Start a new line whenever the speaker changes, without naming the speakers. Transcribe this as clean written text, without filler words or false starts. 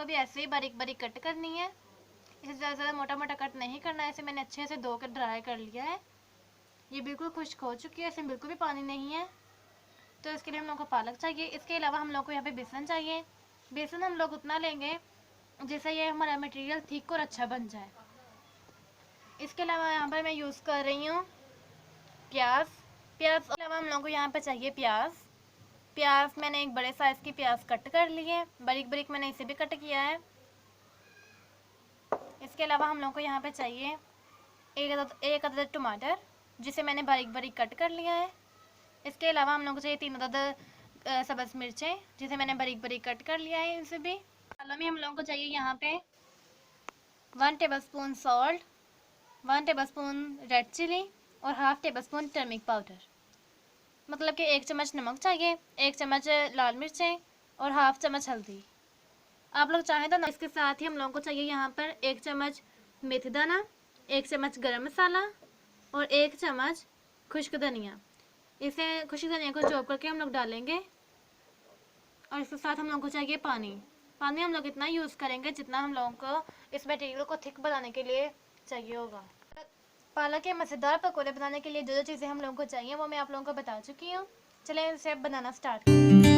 को भी ऐसे ही बारीक बारीक कट करनी है। इसे ज़्यादा मोटा मोटा कट नहीं करना है। इसे मैंने अच्छे से धो कर ड्राई कर लिया है। ये बिल्कुल खुश्क हो चुकी है, इसमें बिल्कुल भी पानी नहीं है। तो इसके लिए हम लोग को पालक चाहिए। इसके अलावा हम लोग को यहाँ पे बेसन चाहिए। बेसन हम लोग उतना लेंगे जिससे ये हमारा मटेरियल थिक और अच्छा बन जाए। इसके अलावा यहाँ पर मैं यूज़ कर रही हूँ प्याज। प्याज के अलावा हम लोग को यहाँ पर चाहिए प्याज मैंने एक बड़े साइज़ की प्याज कट कर ली है, बारीक बारीक मैंने इसे भी कट किया है। इसके अलावा हम लोग को यहाँ पे चाहिए एक अदद टमाटर, जिसे मैंने बारीक बारीक कट कर लिया है। इसके अलावा हम लोग को चाहिए 3 अदद सब्ज़ मिर्चें, जिसे मैंने बारीक बारीक कट कर लिया है। इसे भी मसालों में हम लोगों को चाहिए यहाँ पे 1 tablespoon salt, 1 tablespoon red chilli और हाफ टेबलस्पून टर्मरिक पाउडर। मतलब कि 1 चम्मच नमक चाहिए, 1 चम्मच लाल मिर्चें और हाफ चम्मच हल्दी। आप लोग चाहें तो इसके साथ ही हम लोगों को चाहिए यहाँ पर 1 चम्मच मेथी दाना, 1 चम्मच गरम मसाला और 1 चम्मच खुश्क धनिया। इसे खुश्क धनिया को चॉप करके हम लोग डालेंगे। और इसके साथ हम लोगों को चाहिए पानी हम लोग इतना यूज़ करेंगे जितना हम लोगों को इस मटेरियल को थिक बनाने के लिए चाहिए होगा। पालक के मज़ेदार पकौड़े बनाने के लिए जो जो चीज़ें हम लोगों को चाहिए वो मैं आप लोगों को बता चुकी हूँ। चलें इसे बनाना स्टार्ट करें।